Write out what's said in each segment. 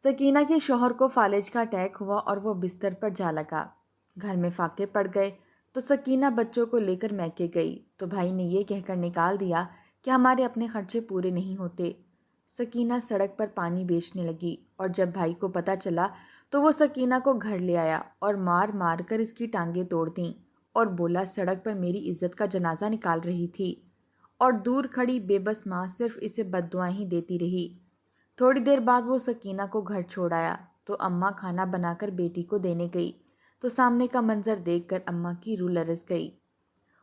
سکینہ کے شوہر کو فالج کا اٹیک ہوا اور وہ بستر پر جا لگا۔ گھر میں فاقے پڑ گئے تو سکینہ بچوں کو لے کر میکے گئی تو بھائی نے یہ کہہ کر نکال دیا کہ ہمارے اپنے خرچے پورے نہیں ہوتے۔ سکینہ سڑک پر پانی بیچنے لگی اور جب بھائی کو پتہ چلا تو وہ سکینہ کو گھر لے آیا اور مار مار کر اس کی ٹانگیں توڑ دیں اور بولا سڑک پر میری عزت کا جنازہ نکال رہی تھی، اور دور کھڑی بے بس ماں صرف اسے بد دعائیں ہی دیتی رہی۔ تھوڑی دیر بعد وہ سکینہ کو گھر چھوڑ آیا تو اماں کھانا بنا کر بیٹی کو دینے گئی تو سامنے کا منظر دیکھ کر اماں کی روح لرز گئی۔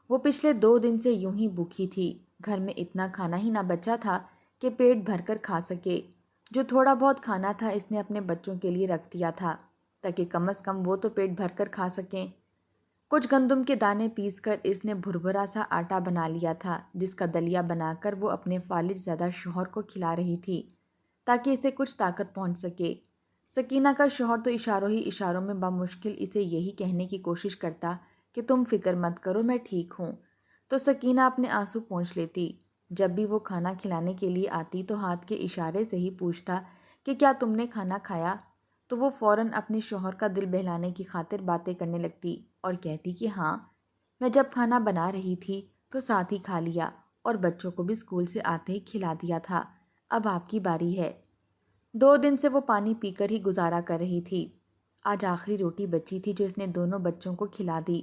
وہ پچھلے 2 دن سے یوں ہی بھوکی تھی، گھر میں اتنا کھانا ہی نہ بچا تھا کہ پیٹ بھر کر کھا سکے۔ جو تھوڑا بہت کھانا تھا اس نے اپنے بچوں کے لیے رکھ دیا تھا تاکہ کم از کم وہ تو پیٹ بھر کر کھا سکیں۔ کچھ گندم کے دانے پیس کر اس نے بھربھرا سا آٹا بنا لیا تھا جس کا دلیا بنا کر وہ اپنے فالج زدہ شوہر کو کھلا رہی تھی تاکہ اسے کچھ طاقت پہنچ سکے۔ سکینہ کا شوہر تو اشاروں ہی اشاروں میں بمشکل اسے یہی کہنے کی کوشش کرتا کہ تم فکر مت کرو میں ٹھیک ہوں، تو سکینہ اپنے آنسو پونچھ لیتی۔ جب بھی وہ کھانا کھلانے کے لیے آتی تو ہاتھ کے اشارے سے ہی پوچھتا کہ کیا تم نے کھانا کھایا، تو وہ فوراً اپنے شوہر کا دل بہلانے کی خاطر باتیں کرنے لگتی اور کہتی کہ ہاں، میں جب کھانا بنا رہی تھی تو ساتھ ہی کھا لیا اور بچوں کو بھی اسکول سے آتے ہی کھلا دیا تھا، اب آپ کی باری ہے۔ 2 دن سے وہ پانی پی کر ہی گزارا کر رہی تھی۔ آج آخری روٹی بچی تھی جو اس نے دونوں بچوں کو کھلا دی۔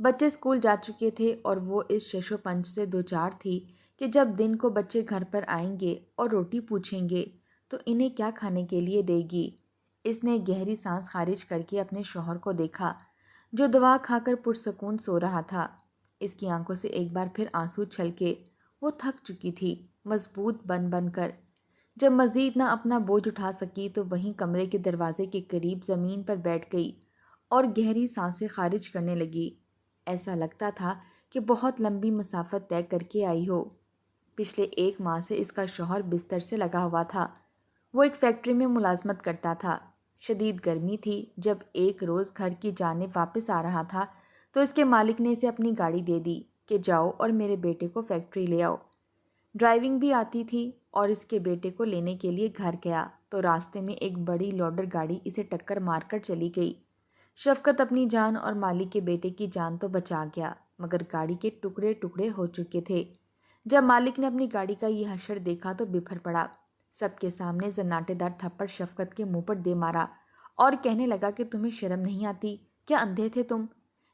بچے اسکول جا چکے تھے اور وہ اس شش و پنج سے دوچار تھی کہ جب دن کو بچے گھر پر آئیں گے اور روٹی پوچھیں گے تو انہیں کیا کھانے کے لیے دے گی۔ اس نے گہری سانس خارج کر کے اپنے شوہر کو دیکھا جو دوا کھا کر پرسکون سو رہا تھا۔ اس کی آنکھوں سے ایک بار پھر آنسو چھلکے، وہ تھک چکی تھی مضبوط بن بن کر۔ جب مزید نہ اپنا بوجھ اٹھا سکی تو وہیں کمرے کے دروازے کے قریب زمین پر بیٹھ گئی اور گہری سانسیں خارج کرنے لگی۔ ایسا لگتا تھا کہ بہت لمبی مسافت طے کر کے آئی ہو۔ پچھلے 1 ماہ سے اس کا شوہر بستر سے لگا ہوا تھا۔ وہ ایک فیکٹری میں ملازمت کرتا تھا۔ شدید گرمی تھی۔ جب ایک روز گھر کی جانب واپس آ رہا تھا تو اس کے مالک نے اسے اپنی گاڑی دے دی کہ جاؤ اور میرے بیٹے کو فیکٹری لے آؤ۔ ڈرائیونگ بھی آتی تھی اور اس کے بیٹے کو لینے کے لیے گھر گیا تو راستے میں ایک بڑی لوڈر گاڑی اسے ٹکر مار کر چلی گئی۔ شفقت اپنی جان اور مالک کے بیٹے کی جان تو بچا گیا مگر گاڑی کے ٹکڑے ٹکڑے ہو چکے تھے۔ جب مالک نے اپنی گاڑی کا یہ حشر دیکھا تو بفر پڑا۔ سب کے سامنے زناٹے دار تھپڑ شفقت کے منہ پر دے مارا اور کہنے لگا کہ تمہیں شرم نہیں آتی؟ کیا اندھے تھے تم؟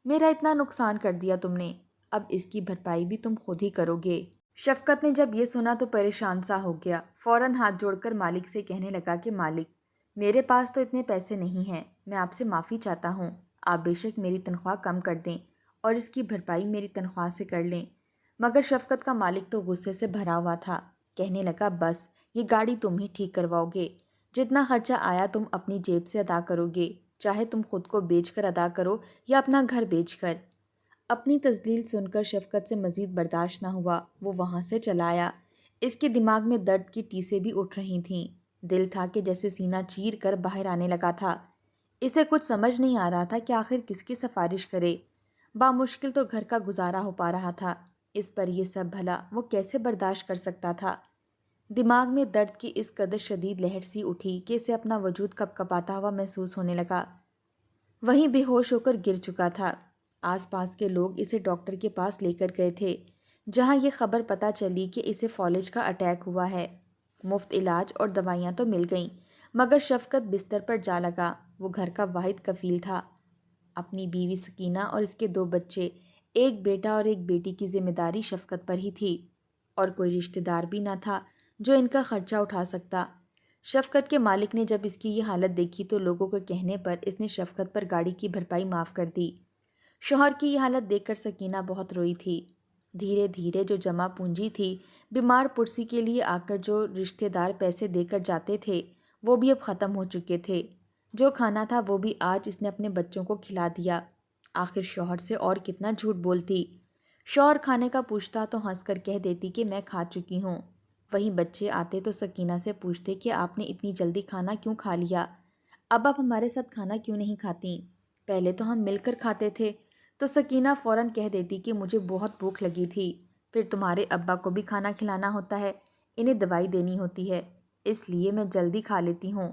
میرا اتنا نقصان کر دیا تم نے، اب اس کی بھرپائی بھی تم خود ہی کرو گے۔ شفقت نے جب یہ سنا تو پریشان سا ہو گیا، فوراً ہاتھ جوڑ کر مالک سے کہنے لگا کہ مالک، میرے پاس تو اتنے پیسے نہیں ہیں، میں آپ سے معافی چاہتا ہوں، آپ بے شک میری تنخواہ کم کر دیں اور اس کی بھرپائی میری تنخواہ سے کر لیں۔ مگر شفقت کا مالک تو غصے سے بھرا ہوا تھا، کہنے لگا بس یہ گاڑی تم ہی ٹھیک کرواؤ گے، جتنا خرچہ آیا تم اپنی جیب سے ادا کرو گے، چاہے تم خود کو بیچ کر ادا کرو یا اپنا گھر بیچ کر۔ اپنی تذلیل سن کر شفقت سے مزید برداشت نہ ہوا، وہ وہاں سے چلا آیا۔ اس کے دماغ میں درد کی ٹیسیں بھی اٹھ رہی تھیں، دل تھا کہ جیسے سینہ چیر کر باہر آنے لگا تھا۔ اسے کچھ سمجھ نہیں آ رہا تھا کہ آخر کس کی سفارش کرے۔ بامشکل تو گھر کا گزارا ہو پا رہا تھا، اس پر یہ سب بھلا وہ کیسے برداشت کر سکتا تھا؟ دماغ میں درد کی اس قدر شدید لہر سی اٹھی کہ اسے اپنا وجود کپ کپاتا ہوا محسوس ہونے لگا۔ وہیں بے ہوش ہو کر گر چکا تھا۔ آس پاس کے لوگ اسے ڈاکٹر کے پاس لے کر گئے تھے جہاں یہ خبر پتہ چلی کہ اسے فالج کا اٹیک ہوا ہے۔ مفت علاج اور دوائیاں تو مل گئیں مگر شفقت بستر پر جا لگا۔ وہ گھر کا واحد کفیل تھا۔ اپنی بیوی سکینہ اور اس کے 2 بچے، ایک بیٹا اور ایک بیٹی کی ذمہ داری شفقت پر ہی تھی اور کوئی رشتہ دار بھی نہ تھا جو ان کا خرچہ اٹھا سکتا۔ شفقت کے مالک نے جب اس کی یہ حالت دیکھی تو لوگوں کے کہنے پر اس نے شفقت پر گاڑی کی بھرپائی معاف کر دی۔ شوہر کی یہ حالت دیکھ کر سکینہ بہت روئی تھی۔ دھیرے دھیرے جو جمع پونجی تھی، بیمار پرسی کے لیے آ کر جو رشتہ دار پیسے دے کر جاتے تھے، وہ بھی اب ختم ہو چکے تھے۔ جو کھانا تھا وہ بھی آج اس نے اپنے بچوں کو کھلا دیا۔ آخر شوہر سے اور کتنا جھوٹ بولتی؟ شوہر کھانے کا پوچھتا تو ہنس کر کہہ دیتی کہ میں کھا چکی ہوں۔ وہیں بچے آتے تو سکینہ سے پوچھتے کہ آپ نے اتنی جلدی کھانا کیوں کھا لیا؟ اب آپ ہمارے ساتھ کھانا کیوں نہیں کھاتی؟ پہلے تو ہم مل کر کھاتے تھے۔ تو سکینہ فوراً کہہ دیتی کہ مجھے بہت بھوک لگی تھی، پھر تمہارے ابا کو بھی کھانا کھلانا ہوتا ہے، انہیں دوائی دینی ہوتی ہے، اس لیے میں جلدی کھا لیتی ہوں،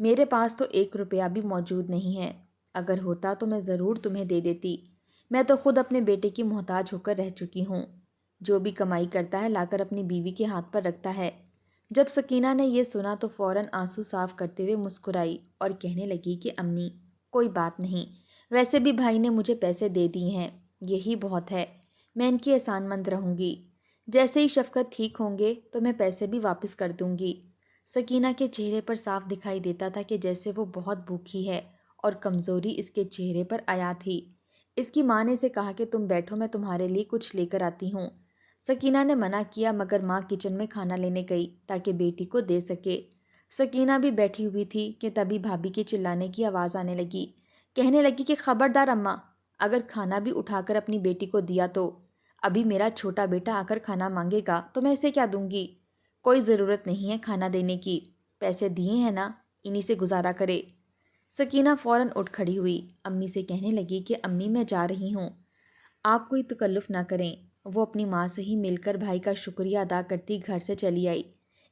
میرے پاس تو 1 روپیہ بھی موجود نہیں ہے، اگر ہوتا تو میں ضرور تمہیں دے دیتی۔ میں تو خود اپنے بیٹے کی محتاج ہو کر رہ چکی ہوں، جو بھی کمائی کرتا ہے لا کر اپنی بیوی کے ہاتھ پر رکھتا ہے۔ جب سکینہ نے یہ سنا تو فوراً آنسو صاف کرتے ہوئے مسکرائی اور کہنے لگی کہ امی کوئی بات نہیں، ویسے بھی بھائی نے مجھے پیسے دے دیے ہیں، یہی بہت ہے، میں ان کی احسان مند رہوں گی۔ جیسے ہی شفقت ٹھیک ہوں گے تو میں پیسے بھی واپس کر دوں گی۔ سکینہ کے چہرے پر صاف دکھائی دیتا تھا کہ جیسے وہ بہت بھوکی ہے اور کمزوری اس کے چہرے پر آیا تھی۔ اس کی ماں نے اسے کہا کہ تم بیٹھو، میں تمہارے لیے کچھ لے کر آتی ہوں۔ سکینہ نے منع کیا مگر ماں کچن میں کھانا لینے گئی تاکہ بیٹی کو دے سکے۔ سکینہ بھی بیٹھی ہوئی تھی کہ تبھی بھابھی کے چلانے کی آواز آنے لگی۔ کہنے لگی کہ خبردار اماں، اگر کھانا بھی اٹھا کر اپنی بیٹی کو دیا تو ابھی میرا چھوٹا بیٹا آ کر کھانا مانگے گا تو میں اسے کیا دوں گی؟ کوئی ضرورت نہیں ہے کھانا دینے کی، پیسے دیے ہیں نا، انہی سے گزارا کرے۔ سکینہ فوراً اٹھ کھڑی ہوئی، امی سے کہنے لگی کہ امی میں جا رہی ہوں، آپ کوئی تکلف نہ کریں۔ وہ اپنی ماں سے ہی مل کر بھائی کا شکریہ ادا کرتی گھر سے چلی آئی۔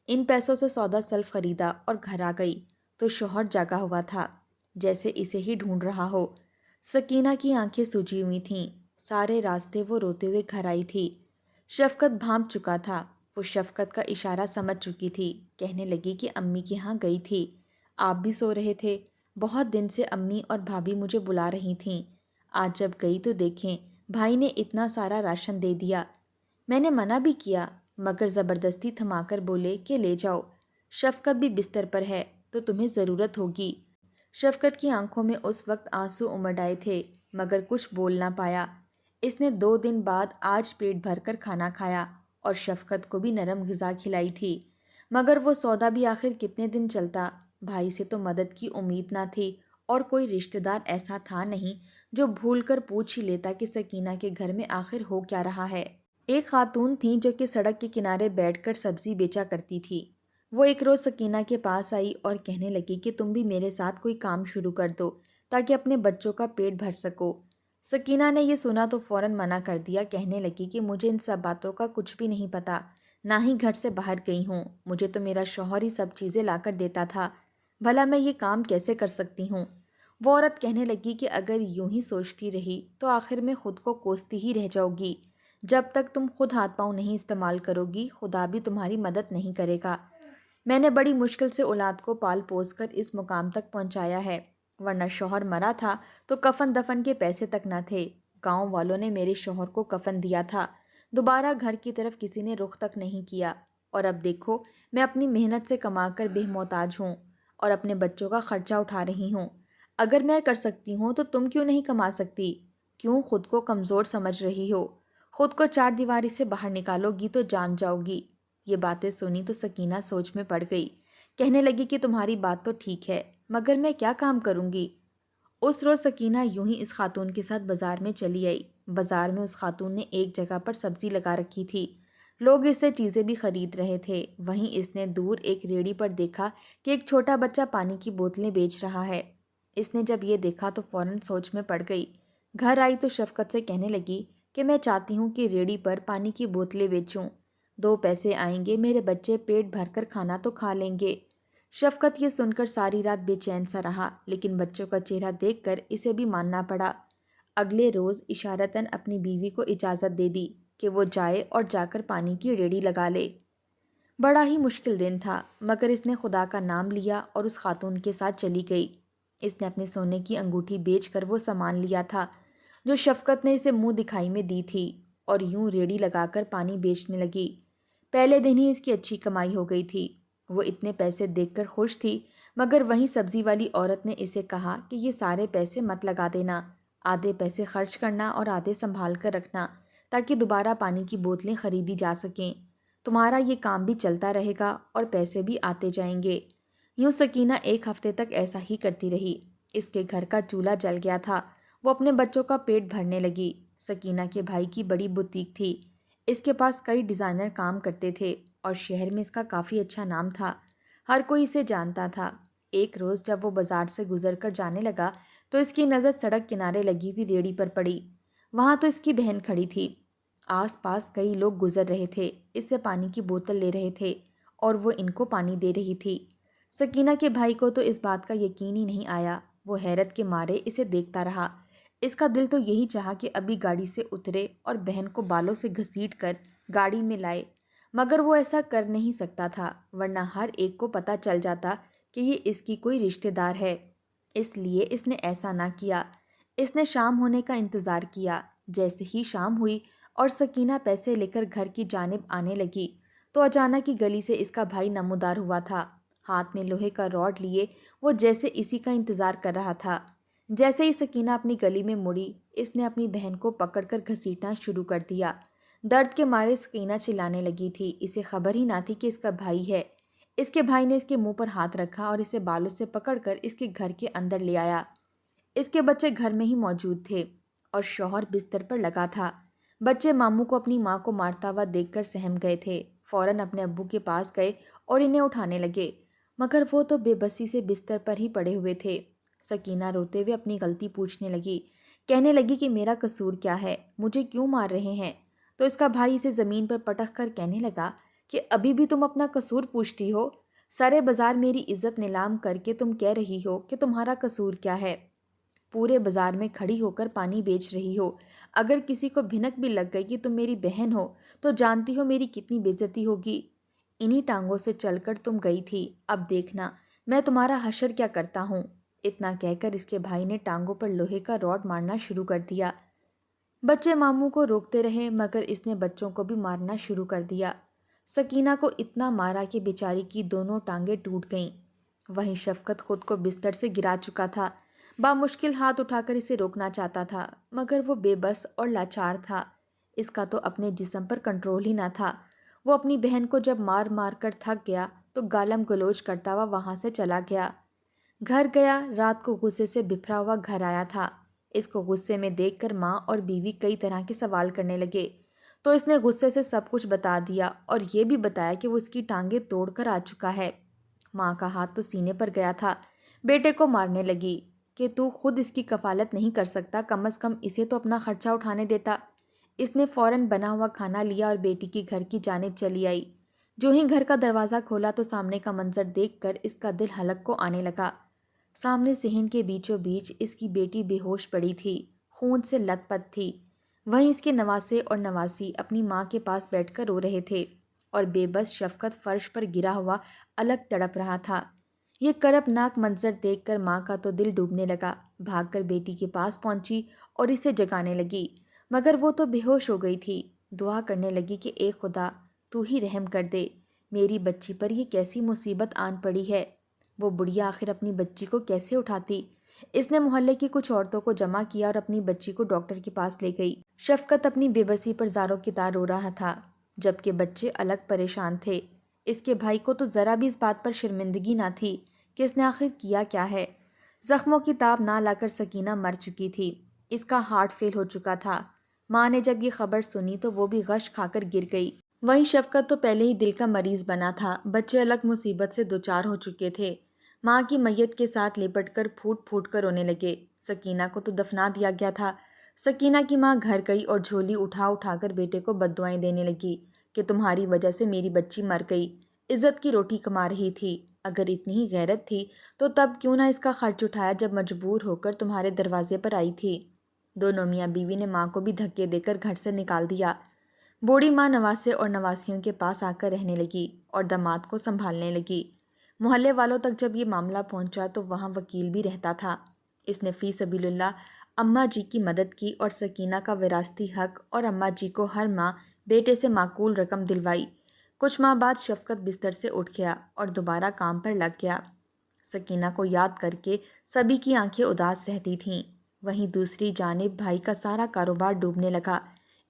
ان پیسوں سے سودا سلف خریدا اور گھر آ گئی تو شوہر جاگا ہوا تھا، جیسے اسے ہی ڈھونڈ رہا ہو۔ سکینہ کی آنکھیں سوجی ہوئی تھیں، سارے راستے وہ روتے ہوئے گھر آئی تھی۔ شفقت بھانپ چکا تھا، وہ شفقت کا اشارہ سمجھ چکی تھی، کہنے لگی کہ امی کے ہاں گئی تھی، آپ بھی سو رہے تھے، بہت دن سے امی اور بھابھی مجھے بلا رہی تھیں، آج جب گئی تو دیکھیں بھائی نے اتنا سارا راشن دے دیا۔ میں نے منع بھی کیا مگر زبردستی تھما کر بولے کہ لے جاؤ، شفقت بھی بستر پر ہے تو تمہیں ضرورت ہوگی۔ شفقت کی آنکھوں میں اس وقت آنسو امڈ آئے تھے مگر کچھ بول نہ پایا۔ اس نے 2 دن بعد آج پیٹ بھر کر کھانا کھایا اور شفقت کو بھی نرم غذا کھلائی تھی، مگر وہ سودا بھی آخر کتنے دن چلتا؟ بھائی سے تو مدد کی امید نہ تھی اور کوئی رشتہ دار ایسا تھا نہیں جو بھول کر پوچھ ہی لیتا کہ سکینہ کے گھر میں آخر ہو کیا رہا ہے۔ ایک خاتون تھی جو کہ سڑک کے کنارے بیٹھ کر سبزی بیچا کرتی تھی۔ وہ ایک روز سکینہ کے پاس آئی اور کہنے لگی کہ تم بھی میرے ساتھ کوئی کام شروع کر دو تاکہ اپنے بچوں کا پیٹ بھر سکو۔ سکینہ نے یہ سنا تو فوراً منع کر دیا، کہنے لگی کہ مجھے ان سب باتوں کا کچھ بھی نہیں پتہ، نہ ہی گھر سے باہر گئی ہوں، مجھے تو میرا شوہر ہی سب چیزیں لا کر دیتا تھا، بھلا میں یہ کام کیسے کر سکتی ہوں؟ وہ عورت کہنے لگی کہ اگر یوں ہی سوچتی رہی تو آخر میں خود کو کوستی ہی رہ جاؤ گی، جب تک تم خود ہاتھ پاؤں نہیں استعمال کرو گی خدا بھی تمہاری مدد نہیں کرے گا۔ میں نے بڑی مشکل سے اولاد کو پال پوس کر اس مقام تک پہنچایا ہے، ورنہ شوہر مرا تھا تو کفن دفن کے پیسے تک نہ تھے، گاؤں والوں نے میرے شوہر کو کفن دیا تھا، دوبارہ گھر کی طرف کسی نے رخ تک نہیں کیا، اور اب دیکھو میں اپنی محنت سے کما کر بے محتاج ہوں اور اپنے بچوں کا خرچہ اٹھا رہی ہوں۔ اگر میں کر سکتی ہوں تو تم کیوں نہیں کما سکتی؟ کیوں خود کو کمزور سمجھ رہی ہو؟ خود کو 4 دیواری سے باہر نکالو گی تو جان جاؤ گی۔ یہ باتیں سنی تو سکینہ سوچ میں پڑ گئی، کہنے لگی کہ تمہاری بات تو ٹھیک ہے مگر میں کیا کام کروں گی؟ اس روز سکینہ یوں ہی اس خاتون کے ساتھ بازار میں چلی آئی۔ بازار میں اس خاتون نے ایک جگہ پر سبزی لگا رکھی تھی، لوگ اس سے چیزیں بھی خرید رہے تھے، وہیں اس نے دور ایک ریڑھی پر دیکھا کہ ایک چھوٹا بچہ پانی کی بوتلیں بیچ رہا ہے۔ اس نے جب یہ دیکھا تو فوراً سوچ میں پڑ گئی، گھر آئی تو شفقت سے کہنے لگی کہ میں چاہتی ہوں کہ ریڑھی پر پانی کی بوتلیں بیچوں، 2 پیسے آئیں گے، میرے بچے پیٹ بھر کر کھانا تو کھا لیں گے۔ شفقت یہ سن کر ساری رات بے چین سا رہا، لیکن بچوں کا چہرہ دیکھ کر اسے بھی ماننا پڑا۔ اگلے روز اشارتاً اپنی بیوی کو اجازت دے دی کہ وہ جائے اور جا کر پانی کی ریڑھی لگا لے۔ بڑا ہی مشکل دن تھا مگر اس نے خدا کا نام لیا اور اس خاتون کے ساتھ چلی گئی۔ اس نے اپنے سونے کی انگوٹھی بیچ کر وہ سامان لیا تھا جو شفقت نے اسے منہ دکھائی میں دی تھی، اور یوں ریڑھی لگا کر پانی بیچنے لگی۔ پہلے دن ہی اس کی اچھی کمائی ہو گئی تھی، وہ اتنے پیسے دیکھ کر خوش تھی، مگر وہیں سبزی والی عورت نے اسے کہا کہ یہ سارے پیسے مت لگا دینا، آدھے پیسے خرچ کرنا اور آدھے سنبھال کر رکھنا تاکہ دوبارہ پانی کی بوتلیں خریدی جا سکیں، تمہارا یہ کام بھی چلتا رہے گا اور پیسے بھی آتے جائیں گے۔ یوں سکینہ 1 ہفتے تک ایسا ہی کرتی رہی۔ اس کے گھر کا چولہا جل گیا تھا، وہ اپنے بچوں کا پیٹ بھرنے لگی۔ سکینہ کے بھائی کی بڑی بوتیک تھی، اس کے پاس کئی ڈیزائنر کام کرتے تھے اور شہر میں اس کا کافی اچھا نام تھا، ہر کوئی اسے جانتا تھا۔ ایک روز جب وہ بازار سے گزر کر جانے لگا تو اس کی نظر سڑک کنارے لگی ہوئی ریڑھی پر پڑی، وہاں تو اس کی بہن کھڑی تھی، آس پاس کئی لوگ گزر رہے تھے، اس سے پانی کی بوتل لے رہے تھے اور وہ ان کو پانی دے رہی تھی۔ سکینہ کے بھائی کو تو اس بات کا یقین ہی نہیں آیا۔ وہ حیرت کے مارے اسے دیکھتا رہا۔ اس کا دل تو یہی چاہا کہ ابھی گاڑی سے اترے اور بہن کو بالوں سے گھسیٹ کر گاڑی میں لائے، مگر وہ ایسا کر نہیں سکتا تھا، ورنہ ہر ایک کو پتہ چل جاتا کہ یہ اس کی کوئی رشتہ دار ہے۔ اس لیے اس نے ایسا نہ کیا۔ اس نے شام ہونے کا انتظار کیا۔ جیسے ہی شام ہوئی اور سکینہ پیسے لے کر گھر کی جانب آنے لگی تو اچانک ہی گلی سے اس کا بھائی نمودار ہوا تھا۔ ہاتھ میں لوہے کا راڈ لیے وہ جیسے اسی کا انتظار کر رہا تھا۔ جیسے ہی سکینہ اپنی گلی میں مڑی، اس نے اپنی بہن کو پکڑ کر گھسیٹنا شروع کر دیا۔ درد کے مارے سکینہ چلانے لگی تھی۔ اسے خبر ہی نہ تھی کہ اس کا بھائی ہے۔ اس کے بھائی نے اس کے منہ پر ہاتھ رکھا اور اسے بالوں سے پکڑ کر اس کے گھر کے اندر لے آیا۔ اس کے بچے گھر میں ہی موجود تھے اور شوہر بستر پر لگا تھا۔ بچے ماموں کو اپنی ماں کو مارتا ہوا دیکھ کر سہم گئے تھے۔ فوراً اپنے ابو کے پاس گئے اور انہیں اٹھانے لگے، مگر وہ تو بے بسی سے بستر پر ہی پڑے ہوئے تھے۔ سکینہ روتے ہوئے اپنی غلطی پوچھنے لگی، کہنے لگی کہ میرا قصور کیا ہے، مجھے کیوں مار رہے ہیں؟ تو اس کا بھائی اسے زمین پر پٹک کر کہنے لگا کہ ابھی بھی تم اپنا قصور پوچھتی ہو؟ سارے بازار میری عزت نیلام کر کے تم کہہ رہی ہو کہ تمہارا قصور کیا ہے؟ پورے بازار میں کھڑی ہو کر پانی بیچ رہی ہو۔ اگر کسی کو بھنک بھی لگ گئی کہ تم میری بہن ہو تو جانتی ہو میری کتنی بے عزتی ہوگی۔ انہی ٹانگوں سے چل کر تم گئی تھی، اب دیکھنا میں تمہارا حشر کیا کرتا ہوں۔ اتنا کہہ کر اس کے بھائی نے ٹانگوں پر لوہے کا راڈ مارنا شروع کر دیا۔ بچے ماموں کو روکتے رہے مگر اس نے بچوں کو بھی مارنا شروع کر دیا۔ سکینہ کو اتنا مارا کہ بیچاری کی دونوں ٹانگیں ٹوٹ گئیں۔ وہیں شفقت خود کو بستر سے گرا چکا تھا۔ بامشکل ہاتھ اٹھا کر اسے روکنا چاہتا تھا مگر وہ بے بس اور لاچار تھا۔ اس کا تو اپنے جسم پر کنٹرول ہی نہ تھا۔ وہ اپنی بہن کو جب مار مار کر تھک گیا تو گالم گلوچ کرتا ہوا وہاں سے چلا گیا۔ گھر گیا، رات کو غصے سے بپھرا ہوا گھر آیا تھا۔ اس کو غصے میں دیکھ کر ماں اور بیوی کئی طرح کے سوال کرنے لگے تو اس نے غصے سے سب کچھ بتا دیا اور یہ بھی بتایا کہ وہ اس کی ٹانگیں توڑ کر آ چکا ہے۔ ماں کا ہاتھ تو سینے پر گیا تھا، بیٹے کو مارنے لگی کہ تو خود اس کی کفالت نہیں کر سکتا، کم از کم اسے تو اپنا خرچہ اٹھانے دیتا۔ اس نے فوراً بنا ہوا کھانا لیا اور بیٹی کی گھر کی جانب چلی آئی۔ جو ہی گھر کا دروازہ کھولا تو سامنے کا منظر دیکھ کر اس کا دل حلق کو آنے لگا۔ سامنے صحن کے بیچوں بیچ اس کی بیٹی بے ہوش پڑی تھی، خون سے لت پت تھی۔ وہیں اس کے نواسے اور نواسی اپنی ماں کے پاس بیٹھ کر رو رہے تھے اور بے بس شفقت فرش پر گرا ہوا الگ تڑپ رہا تھا۔ یہ کربناک منظر دیکھ کر ماں کا تو دل ڈوبنے لگا، بھاگ کر بیٹی کے پاس پہنچی اور اسے جگانے لگی، مگر وہ تو بے ہوش ہو گئی تھی۔ دعا کرنے لگی کہ اے خدا تو ہی رحم کر دے، میری بچی پر یہ کیسی مصیبت آن پڑی ہے۔ وہ بڑھیا آخر اپنی بچی کو کیسے اٹھاتی؟ اس نے محلے کی کچھ عورتوں کو جمع کیا اور اپنی بچی کو ڈاکٹر کے پاس لے گئی۔ شفقت اپنی بے بسی پر زاروں کی طرح رو رہا تھا، جبکہ بچے الگ پریشان تھے۔ اس کے بھائی کو تو ذرا بھی اس بات پر شرمندگی نہ تھی کہ اس نے آخر کیا کیا ہے۔ زخموں کی تاب نہ لا کر سکینہ مر چکی تھی، اس کا ہارٹ فیل ہو چکا تھا۔ ماں نے جب یہ خبر سنی تو وہ بھی غش کھا کر گر گئی۔ وہیں شفقت تو پہلے ہی دل کا مریض بنا تھا، بچے الگ مصیبت سے دوچار ہو چکے تھے۔ ماں کی میت کے ساتھ لپٹ کر پھوٹ پھوٹ کر رونے لگے۔ سکینہ کو تو دفنا دیا گیا تھا۔ سکینہ کی ماں گھر گئی اور جھولی اٹھا اٹھا کر بیٹے کو بددعائیں دینے لگی کہ تمہاری وجہ سے میری بچی مر گئی، عزت کی روٹی کما رہی تھی، اگر اتنی ہی غیرت تھی تو تب کیوں نہ اس کا خرچ اٹھایا جب مجبور ہو کر تمہارے دروازے پر آئی تھی۔ دونوں میاں بیوی نے ماں کو بھی دھکے دے کر گھر سے نکال دیا۔ بوڑھی ماں نواسے اور نواسیوں کے پاس آ کر رہنے لگی اور داماد کو سنبھالنے لگی۔ محلے والوں تک جب یہ معاملہ پہنچا تو وہاں وکیل بھی رہتا تھا۔ اس نے فی سبیل اللہ اماں جی کی مدد کی اور سکینہ کا وراثتی حق اور اماں جی کو ہر ماہ بیٹے سے معقول رقم دلوائی۔ کچھ ماہ بعد شفقت بستر سے اٹھ گیا اور دوبارہ کام پر لگ گیا۔ سکینہ کو یاد کر کے سبھی کی آنکھیں اداس رہتی تھیں۔ وہیں دوسری جانب بھائی کا سارا کاروبار ڈوبنے لگا۔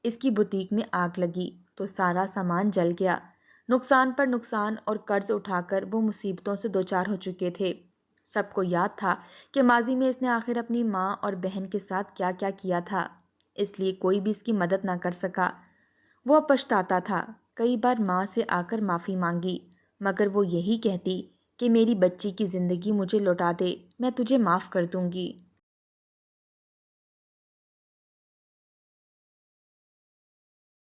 اس کی بوتیک میں آگ لگی تو سارا سامان جل گیا۔ نقصان پر نقصان اور قرض اٹھا کر وہ مصیبتوں سے دوچار ہو چکے تھے۔ سب کو یاد تھا کہ ماضی میں اس نے آخر اپنی ماں اور بہن کے ساتھ کیا کیا کیا تھا، اس لیے کوئی بھی اس کی مدد نہ کر سکا۔ وہ پچھتاتا تھا، کئی بار ماں سے آ کر معافی مانگی، مگر وہ یہی کہتی کہ میری بچی کی زندگی مجھے لوٹا دے، میں تجھے معاف کر دوں گی۔